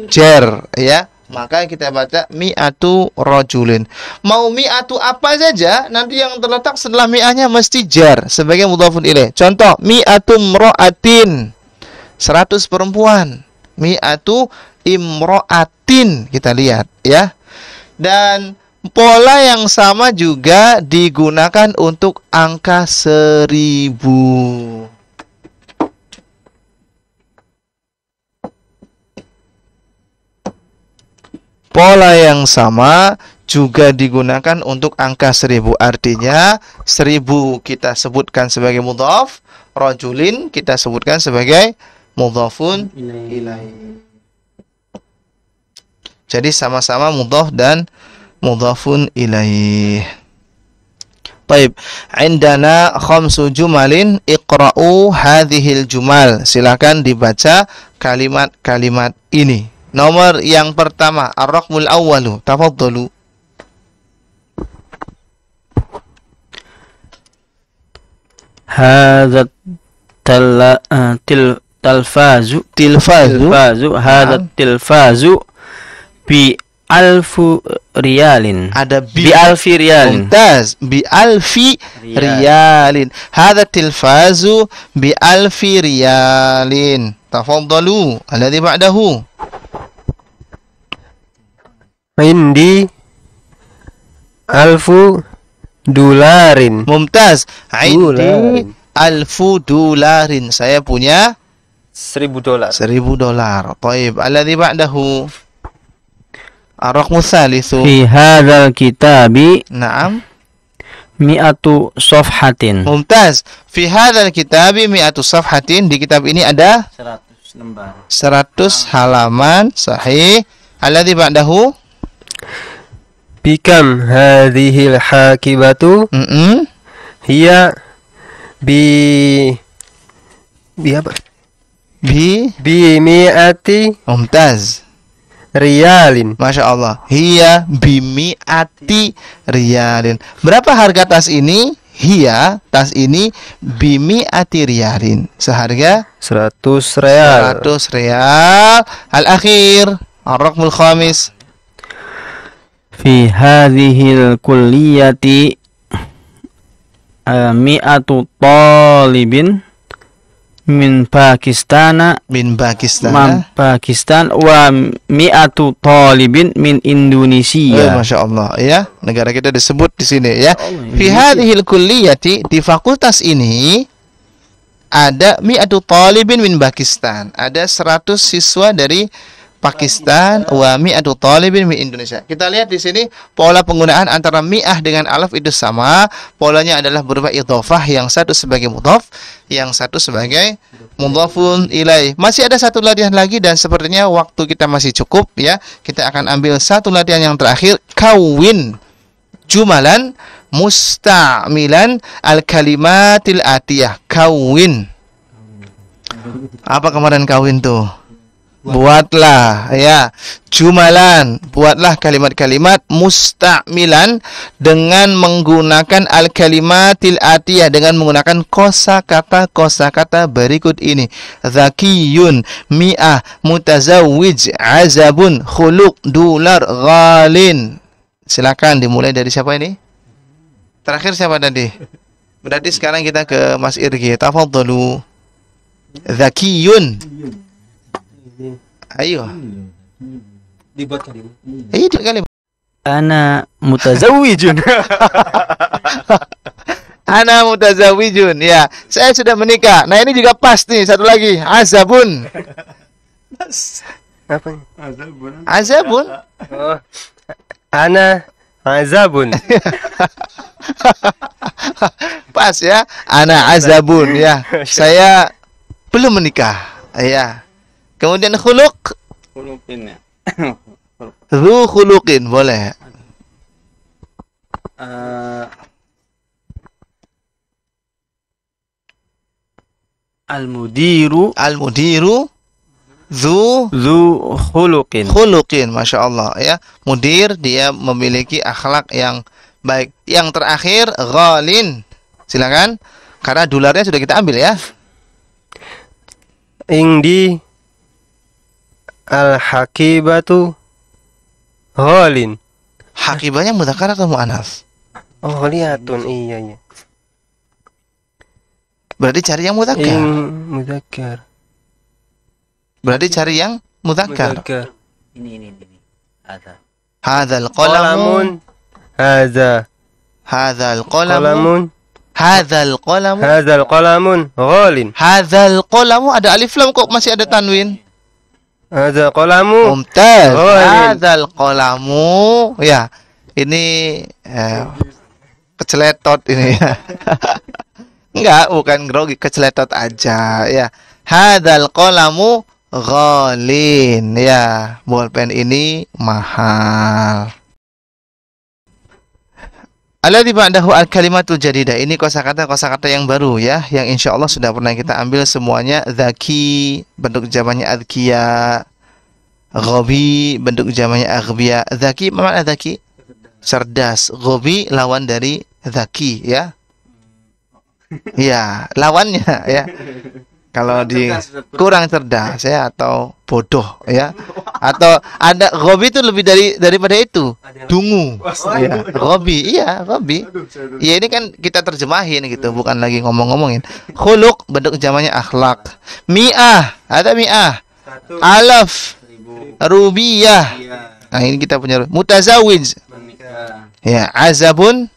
jar, ya. Maka kita baca mi'atu rajulin. Mau mi'atu apa saja, nanti yang terletak setelah mi'ahnya mesti jar sebagai mudhafun ilaih. Contoh, mi'atu imra'atin, 100 perempuan. Mi'atu imra'atin, kita lihat ya. Dan pola yang sama juga digunakan untuk angka 1000. Pola yang sama juga digunakan untuk angka 1000. Artinya 1000 kita sebutkan sebagai mudhaf, rajulin kita sebutkan sebagai mudhafun ilaih. Jadi sama-sama mudhaf dan mudhafun ilaih. Baik, indana khamsu jumalin, iqra'u hadhil jumal. Silakan dibaca kalimat-kalimat ini. Nomor yang pertama, ar-raqmul awwalu, tafadhalu. Hadza tilfazu hadza tilfazu bi alfu riyalin. Ada bi alfi riyalin. Mumtaz, bi alfi riyalin. Hadza tilfazu bi alfi riyalin. Tafadhalu, alladhi ba'dahu. Indi alfu dolarin. Mumtaz. Indi alfu dolarin. Saya punya $1000. $1000. Baik. Alladhi ba'dahu. Ar-raqmu tsalitsu. Fi hadzal kitabi Naam. mi'atu safhatin. Mumtaz. Fi hadzal kitabi mi'atu safhatin. Di kitab ini ada 100 lembar. 100 halaman. Sahih. Alladhi ba'dahu. Bikam hadhil hakibatu? Hiya bi apa? Bi mi'ati. Mumtaz. Riyalin. Masya Allah. Hiya bimi'ati riyalin. Berapa harga tas ini? Hiya, tas ini bimi'ati riyalin. Seharga 100 real. 100 real. Al-akhir, ar-raqmul khamis. Fi hadhil kulliyati mi'atu talibin min Pakistan wa mi'atu talibin min Indonesia. Masya Allah ya, negara kita disebut di sini ya. Fi hadhil kulliyati, di fakultas ini ada mi'atu talibin min Pakistan. Ada 100 siswa dari Pakistan wa mi'atu talibin min Indonesia. Kita lihat di sini pola penggunaan antara mi'ah dengan alaf itu sama. Polanya adalah berupa idhofah, yang satu sebagai mudhaf, yang satu sebagai mudhafun ilaih. Masih ada satu latihan lagi dan sepertinya waktu kita masih cukup ya. Kita akan ambil satu latihan yang terakhir, kawin jumalan musta'milan al-kalimatil atiyah. Kawin. Apa kemarin kawin tuh? Buatlah ya jumalan, buatlah kalimat-kalimat musta'milan dengan menggunakan al-kalimatil atiyah, dengan menggunakan kosakata berikut ini. Zakiyun, mi'ah, mutazawwij, azabun, khuluq, dolar, ghalin. Silakan dimulai dari siapa ini? Terakhir siapa tadi? Berarti sekarang kita ke Mas Irgi. Tafadhalu. Zakiyun. Ayo. Dibuat kalimat. Itu kalimat. Ana mutazawwijun. Ana mutazawijun. Ya, saya sudah menikah. Nah, ini juga pas nih. Satu lagi, azabun. Apa ini? Azabun. Oh. Ana azabun. Pas ya. Ana azabun ya. Saya belum menikah. Ya. Kemudian khuluq. Khuluqin ya. Dzu khuluqin boleh. Al-mudiru Al-mudiru dzu khuluqin. khuluqin. Masya Allah ya. Mudir dia memiliki akhlak yang baik. Yang terakhir ghalin. Silakan. Karena dolarnya sudah kita ambil ya. Indi al-hakibatu ghalin. Hakibahnya mudzakkar atau muannats? Oh, lihatun. Iya, iya. Berarti cari yang mudzakkar. Mudzakkar. Berarti cari yang mudzakkar. Mudzakkar. Ini. Ada. Hadzal qalamun. Hadza. Hadzal qalamun. Qalamun. Hadzal qalamu. Hadzal qalamun ghalin. Hadzal qalamu ada alif lam kok masih ada tanwin. Hadzal qalamu. Mumtaz. Ghalin. Hadzal qalamu. Ya. Ini keceletot ini ya. Enggak, bukan grogi, keceletot aja ya. Hadzal qalamu ghalin ya. Bolpen ini mahal. Alladzi ba'dahu al-kalimatul jadidah. Ini kosakata yang baru ya, yang insyaallah sudah pernah kita ambil semuanya. Zaki bentuk jamannya adzkiya. Ghabi bentuk jamannya aghbiya. Zaki apa makna zaki? Cerdas. Ghabi lawan dari zaki ya. Iya, lawannya ya. Kalau di kurang cerdas ya, atau bodoh ya, atau ada ghabi itu lebih daripada itu, dungu ya. Ghabi, iya ghabi ya. Ini kan kita terjemahin gitu, bukan lagi ngomong-ngomongin. Khuluq bentuk jamannya akhlak. Mi'ah, ada mi'ah. Alaf, rubiyah. Nah ini kita punya. Mutazawij ya. Azabun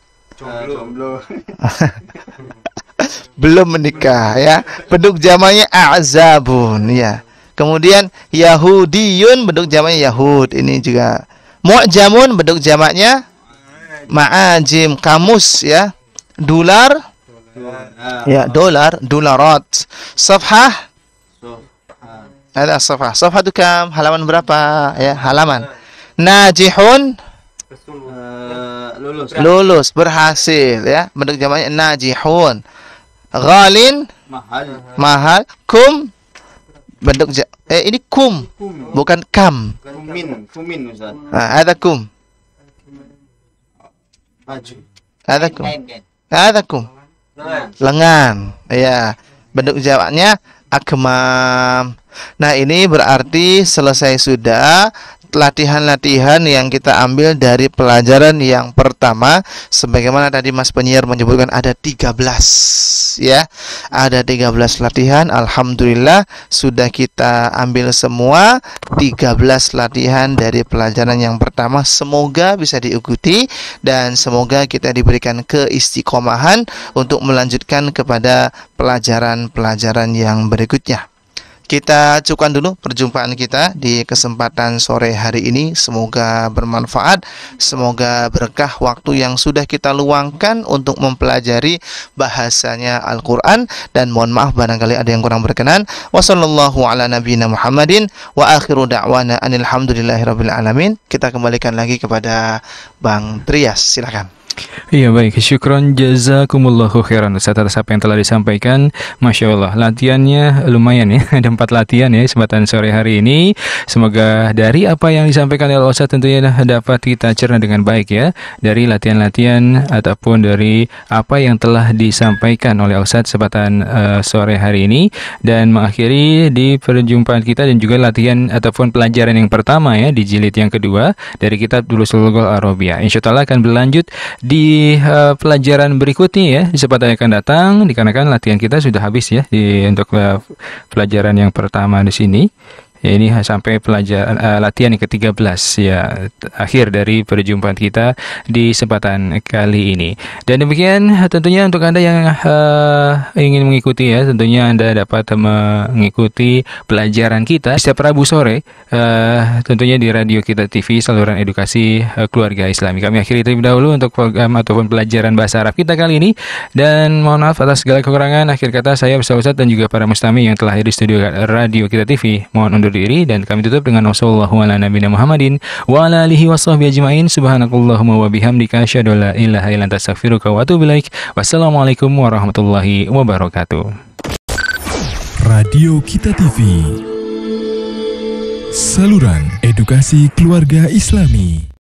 belum menikah ya. Bentuk jamannya azabun ya. Kemudian yahudiyun bentuk jamannya yahud. Ini juga mu'jamun bentuk jamaknya ma'ajim, kamus ya. Dolar ya, dolar, dolarat. Safhah ada safhah. Safhah itu kam, halaman berapa ya? Halaman. Najihun lulus, berhasil ya. Bentuk jamaknya najihun. Ghalin mahal. Kum bentuk ini kum bukan kam. Kumin Ustaz. Nah, ada kum. Ada kum. Ada kum. Lengan. Ya. Bentuk jamaknya akmam. Nah, ini berarti selesai sudah latihan-latihan yang kita ambil dari pelajaran yang pertama. Sebagaimana tadi Mas penyiar menyebutkan ada 13 ya. Ada 13 latihan. Alhamdulillah sudah kita ambil semua 13 latihan dari pelajaran yang pertama. Semoga bisa diikuti dan semoga kita diberikan keistiqomahan untuk melanjutkan kepada pelajaran-pelajaran yang berikutnya. Kita cukupkan dulu perjumpaan kita di kesempatan sore hari ini. Semoga bermanfaat, semoga berkah waktu yang sudah kita luangkan untuk mempelajari bahasanya Al-Quran. Dan mohon maaf barangkali ada yang kurang berkenan. Wassallallahu ala nabiyina Muhammadin wa akhiru da'wana anilhamdulillahirabbil alamin. Kita kembalikan lagi kepada Bang Trias, silakan. Iya baik, syukron jazakumullahu khairan Ustaz atas apa yang telah disampaikan. Masya Allah, latihannya lumayan ya. Ada 4 latihan ya kesempatan sore hari ini. Semoga dari apa yang disampaikan oleh Ustaz tentunya dapat kita cerna dengan baik ya. Dari latihan-latihan ataupun dari apa yang telah disampaikan oleh Ustaz kesempatan sore hari ini. Dan mengakhiri di perjumpaan kita dan juga latihan ataupun pelajaran yang pertama ya di jilid yang kedua dari kitab Durusul Lughah Arabiyah. Insyaallah akan berlanjut di pelajaran berikutnya ya di kesempatan yang akan datang, dikarenakan latihan kita sudah habis ya untuk pelajaran yang pertama di sini. Ya, ini sampai pelajaran latihan yang ke-13 ya, akhir dari perjumpaan kita di kesempatan kali ini. Dan demikian tentunya untuk Anda yang ingin mengikuti ya, tentunya Anda dapat mengikuti pelajaran kita setiap Rabu sore tentunya di Radio Kita TV, saluran edukasi keluarga Islami. Kami akhiri terlebih dahulu untuk program ataupun pelajaran bahasa Arab kita kali ini, dan mohon maaf atas segala kekurangan. Akhir kata saya bersama Ustaz dan juga para mustami yang telah hadir di studio Radio Kita TV mohon undur diri, dan kami tutup dengan wassallallahu ala nabiyina Muhammadin wa ala alihi washabbihi ajmain. Subhanakallahumma wa bihamdika asyhadu an la ilaha illa anta astaghfiruka wa atubu ilaik. Wassalamualaikum warahmatullahi wabarakatuh. Radio Kita TV, saluran edukasi keluarga Islami.